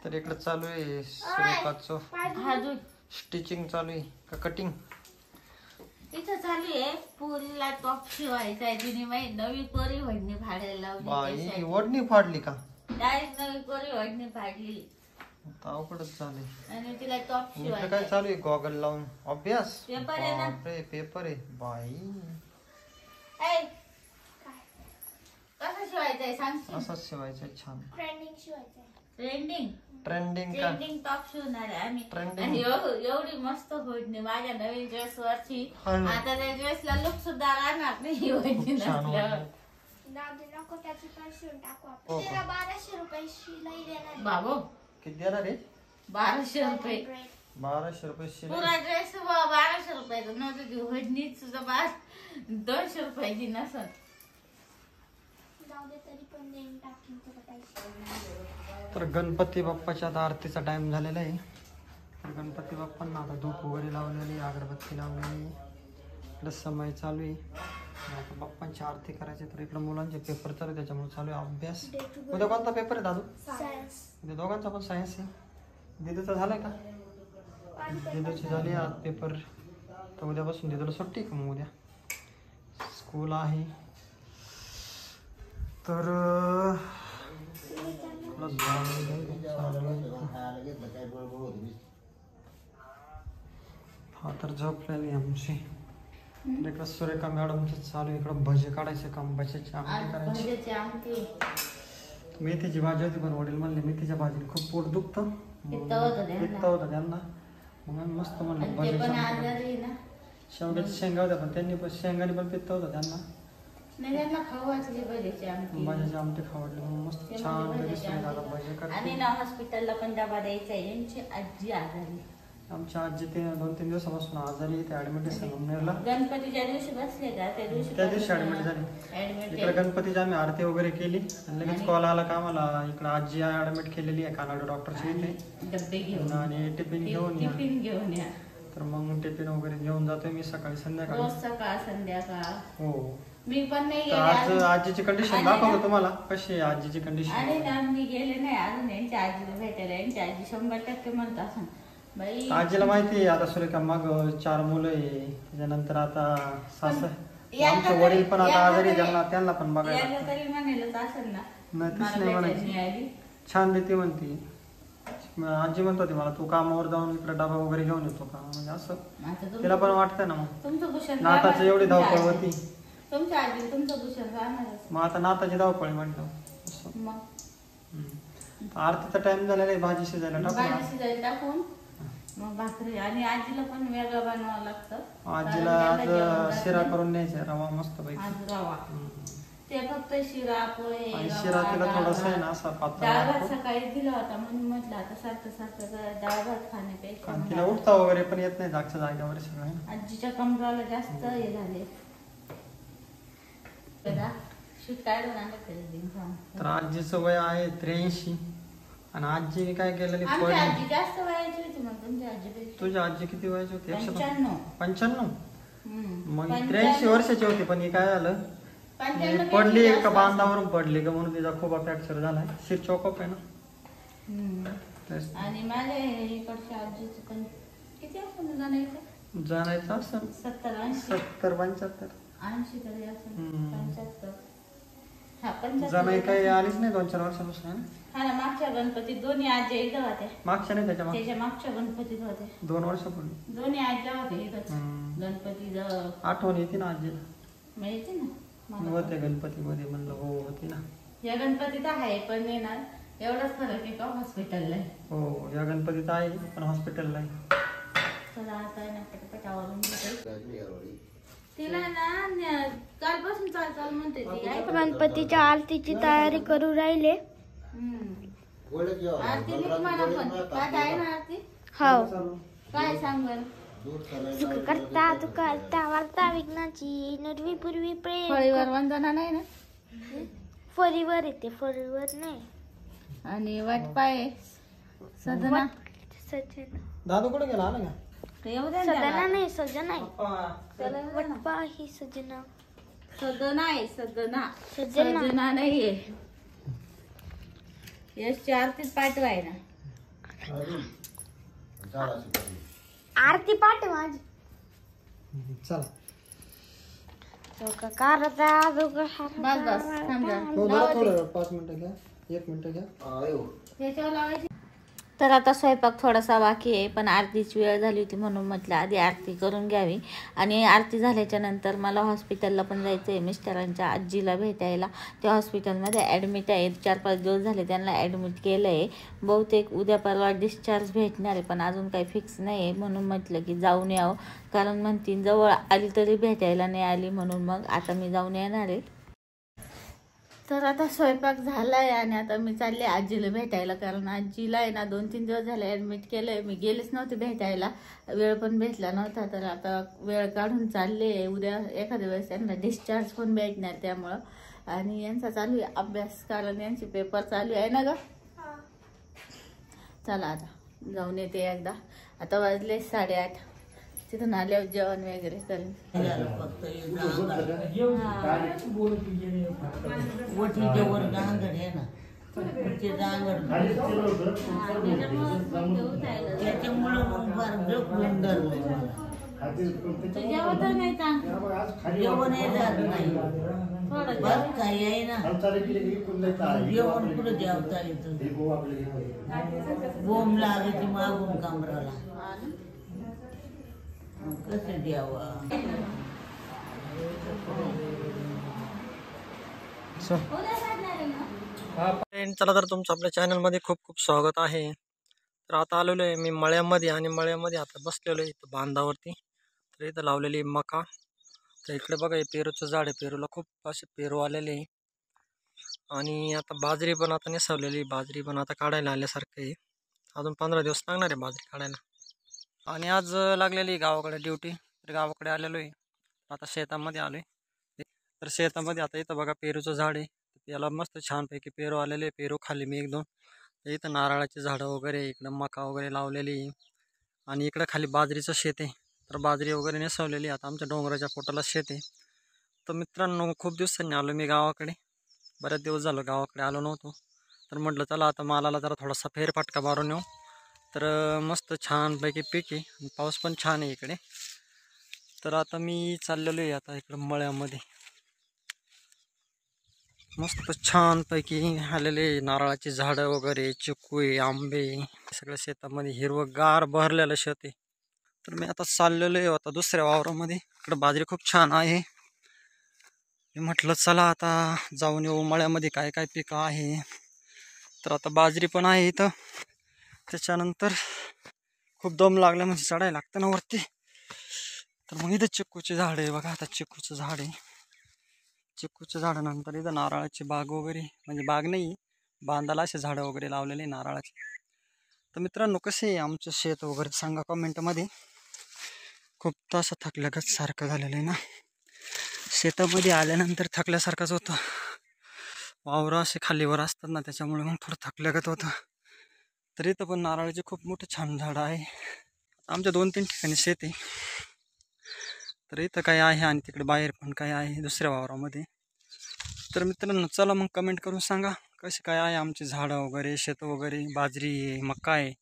तर इकडे चालू आहे सुरेखाचं स्टिचिंग चालू आहे का कटिंग? इथं चालू आहे पोरीला टॉप शिवायचा आहे. तिने माहिती नवी कोरी वडणी फाडायला बाई वडणी फाडली का? डायरेक्ट नवी कोरी वडणी फाडली. अवघडच झाले. आणि तिला टॉप शिवायचा. काय चालू आहे? गॉगल लावून अभ्यास? पेपर आहे ना? पेपर आहे बाई. कसं शिवायचंय सांग. असंच शिवायचंय छान. ट्रेंडिंग शिवायचंय. ट्रेंडिंग ट्रेंडिंग का? ट्रेंडिंग टॉप शिवणार आहे आम्ही. Trending. आणि एवढी मस्त होडणी माझ्या नवीन ड्रेस वरची. आता त्या ड्रेसला लुक सुद्धा राहणार नाही होडणी नसल्यावर. नको त्याची पण शिवून टाकू आपण. तिला 1200 रुपये शिलाई देणार. बाबू किती देणार आहे? 1200 रुपये. 1200 रुपये शिलाई. पुरा ड्रेस 1200 रुपयाचा नव्हतं ती होडणी सुद्धा 200 रुपयाची नसत. जाऊ दे तरी पण देऊन टाकीन तुला पैसे. तर गणपती बाप्पाच्या आता आरतीचा टाइम झालेला आहे. तर गणपती बाप्पांना आता धूप वगैरे लावलेली, अगरबत्ती लावलेली, इकडे समय चालू आहे. आता बाप्पांची आरती करायची. तर इकडे मुलांचे पेपर चालू आहे त्याच्यामुळे चालू आहे अभ्यास. उद्या कोणता पेपर आहे दादू? सायन्स. उद्या दोघांचा पण सायन्स आहे. दिदूचा झालाय का? दिदूची झाली आज पेपर. तर उद्यापासून दिदूला सुट्टी का मग? उद्या स्कूल आहे. तर हा तर झोपलेली आमची. इकडं सुरेखा मॅडमचं चालू. इकडं भजे काढायचे काम, भज्याची आमटी करायची. मेथीची भाजी होती पण वडील म्हणले मेथीच्या भाजीने खूप पोट दुखतं, पित्त होतं त्यांना. मग मस्त म्हणलं भज्याची. शेवग्याची शेंगा होत्या पण त्यांनी पण शेंगाने पण पित्त होतं त्यांना. भज्याची आमटी खावडली मस्त छान भजे. आणि ना हॉस्पिटलला पण डबा द्यायचा आहे. यांची आजी आजारी. आमची आजी 2-3 दिवसापासून आजारी. ते ऍडमिट आहे संगमनेरला. गणपतीच्या दिवशी बसले का त्या दिवशी ऍडमिट झाली. इकडे गणपतीची आम्ही आरती वगैरे केली आणि लगेच कॉल आला का आम्हाला इकडे आजी ऍडमिट केलेली आहे कानाडो डॉक्टरची इथे. डब्बे घेऊन आणि टिफिन घेऊन या. तर मग टिफिन वगैरे घेऊन जातोय मी सकाळी संध्याकाळी. रोज सकाळ संध्याकाळ. हो मी पण नाही गेले. आज आजीची कंडिशन दाखवतो तुम्हाला कशी आहे आजीची कंडिशन. आणि ना मी गेले नाही अजून यांच्या आजीला भेटायला. यांची आजी 100% म्हणत असं बाई. आजीला माहिती आहे आता सुरेखा मग 4 मुलं आहे. त्याच्यानंतर आता आमचे वडील पण आता आजारी. त्यांना पण बघायला तरी म्हणेलच असेल ना. नाही म्हणायची. छान देते म्हणते आजी. म्हणत होती मला तू कामावर जाऊन इकडे डबा वगैरे घेऊन येतो का म्हणजे असं तिला पण वाटतंय ना. मग नाताची एवढी धावपळ होती. तुमच्या आजी तुमचं दुसरं राहणार. मग आता नाताची धावपळ म्हटलं. आरतीचा टाइम झालेला आहे. भाजी शिजायला टाकून मग भाकरी. आणि आजीला पण वेगळं बनवावं लागतं. आजीला आज शिरा करून न्यायचा रवा मस्त पैकी. आज रवा ते फक्त शिरा पोहे. आणि शिरा तिला थोडासा आहे ना असा पातळ. डाळ भात सकाळी दिला होता म्हणून म्हटलं आता सारखं डाळ भात खाण्यापेक्षा. तिला उठता वगैरे पण येत नाही जागच्या जागेवर सगळं. आजीच्या कमराला जास्त हे झाले. तर आजीचं वय आहे 83. आणि आजीने काय केलेली आजी जास्त वयाची होती. मग तुमच्या आजीपेक्षा. तुझी आजी किती वयाची होती? 95. मग 83 वर्षाची होती. पण हे काय झालं पडली एका बांधावरून पडली का म्हणून तिचा खूप फ्रॅक्चर झालाय. शिर चोकअप आहे ना. आणि माझ्या इकडच्या आजीचं पण किती असं जाणायचं असं 70-75 80 तरी असं 75. जमाई काही आलीच नाही 2-4 वर्षापासून. हा ना. मागच्या गणपतीत दोन्ही आज्या इथं होत्या. मागच्या नाही त्याच्या मागच्या गणपतीत होत्या 2 वर्षापूर्वी. दोन्ही आज्या होत्या इथं गणपती. आठवण येते ना आजीला? माहिती ना होते गणपतीमध्ये म्हणलं. हो होती ना. या गणपतीत आहे पण येणार एवढाच फरक आहे का हॉस्पिटलला आहे. हो या गणपतीत आहे पण हॉस्पिटलला आहे. चला आता ना पटापटावरून तिला ना कालपासून चाल म्हणते ती. गणपतीच्या आरतीची तयारी करू राहिले. आरती तुम्हाला पण काय आहे ना आरती? हो. काय सांग बरं. सुख करता तू करता वार्ता विघ्नाची नरवी पूर्वी प्रेम. फळीवर वंदना नाही ना. फळीवर येते फळीवर नाही. आणि वाटपाय सदना. दादू कुठे गेला? आला का? सदना नाही सजना आहे. वटपा ही सजना. सदना आहे सदना नाहीये. यशची आरतीत पाठवाय ना. आरती पाठ आहे माझी. चला बस बस थांब जरा. हो जरा थोडं 5 मिनिटं घ्या, 1 मिनिट घ्या. त्याच्यावर लावायची. तर आता स्वयंपाक थोडासा बाकी आहे, पण आरतीची वेळ झाली होती म्हणून म्हटलं आधी आरती करून घ्यावी. आणि आरती झाल्याच्या नंतर मला हॉस्पिटलला पण जायचं आहे, मिस्टरांच्या आजीला भेटायला. त्या हॉस्पिटलमध्ये ॲडमिट आहेत, 4-5 दिवस झाले त्यांना ॲडमिट केलं आहे. बहुतेक उद्या परवा डिस्चार्ज भेटणार आहे, पण अजून काही फिक्स नाही आहे. म्हणून म्हटलं की जाऊन यावं, कारण म्हणतील जवळ आली तरी भेटायला नाही आली, म्हणून मग आता मी जाऊन येणार आहे. तर आता स्वयंपाक झाला आहे आणि आता मी चालले आजीला भेटायला, कारण आजीला आहे ना 2-3 दिवस झाले ॲडमिट केलं आहे. मी गेलेच नव्हते भेटायला, वेळ पण भेटला नव्हता. तर आता वेळ काढून चालले आहे. उद्या एखाद्या वेळेस त्यांना डिस्चार्ज पण भेटणार त्यामुळं. आणि यांचा चालू आहे अभ्यास, कारण यांचे पेपर चालू आहे ना ग. चला आता जाऊन येते एकदा. आता वाजले 8:30. तिथून आल्यावर जेवण वगैरे करेन. बोम लागायची मागून कमराला कसं द्यावं. चला तर तुमचं आपल्या चॅनलमध्ये खूप खूप स्वागत आहे. तर आता आलेलो आहे मी मळ्यामध्ये, आणि मळ्यामध्ये आता बसलेलो आहे इथं बांधावरती. तर इथं लावलेली मका. तर इकडे बघा हे पेरूचं झाड आहे, पेरूला खूप असे पेरू आलेले आहे. आणि आता बाजरी पण आता नेसवलेली, बाजरी पण आता काढायला आल्यासारखं आहे. अजून 15 दिवस लागणार आहे बाजरी काढायला. आणि आज लागलेली गावाकडे ड्युटी, तर गावाकडे आलेलो आहे. आता शेतामध्ये आलो आहे. तर शेतामध्ये आता इथं बघा पेरूचं झाड आहे, याला मस्त छानपैकी पेरू आलेले. पेरू खाल्ले मी 1-2. तर इथं नारळाची झाडं वगैरे, इकडं मका वगैरे लावलेली. आणि इकडं खाली बाजरीचं शेत आहे, तर बाजरी वगैरे नेसवलेली. आता आमच्या डोंगराच्या पोटाला शेत आहे. तर मित्रांनो खूप दिवसांनी आलो मी गावाकडे, बऱ्याच दिवस झालं गावाकडे आलो नव्हतो. तर म्हटलं चला आता मालाला जरा थोडासा फेरफटका मारून येऊ. तर मस्त छानपैकी पीक आहे, पाऊस पण छान आहे इकडे. तर आता मी चाललेलो आहे आता इकडं मळ्यामध्ये. मस्त छानपैकी आलेले नारळाची झाडं वगैरे, चिकू आहे, आंबे, सगळं शेतामध्ये हिरवंगार भरलेलं शेत आहे. तर मी आता चाललेलो आहे आता दुसऱ्या वावरामध्ये. इकडं बाजरी खूप छान आहे. मी म्हटलं चला आता जाऊन येऊ मळ्यामध्ये काय काय पिकं आहे. तर आता बाजरी पण आहे इथं. त्याच्यानंतर खूप दम लागला म्हणजे चढायला लागतं ना वरती. तर मग इथं चिक्कूचे झाड आहे बघा, आता चिक्कूचं झाड आहे. चिक्कूच्या झाडानंतर इथं नारळाची बाग वगैरे, म्हणजे बाग नाही, बांधाला असे झाडं वगैरे लावलेले नारळाचे. तर मित्रांनो कसे आहे आमचं शेत वगैरे सांगा कमेंटमध्ये. खूप तसं थकल्यागत सारखं झालेलं आहे ना, शेतामध्ये आल्यानंतर थकल्यासारखंच होतं. वावरं असे खालीवर असतात ना, त्याच्यामुळे मग थोडं थकल्यागत होतं. तर इथं पण नारळाचे खूप मोठं छान झाडं आहे. आमच्या 2-3 ठिकाणी शेत आहे. तर इथं काय आहे आणि तिकडे बाहेर पण काय आहे दुसऱ्या वावरामध्ये. तर मित्रांनो चला मग कमेंट करून सांगा कसे काय आहे आमची झाडं वगैरे, शेत वगैरे, बाजरी आहे, मका आहे.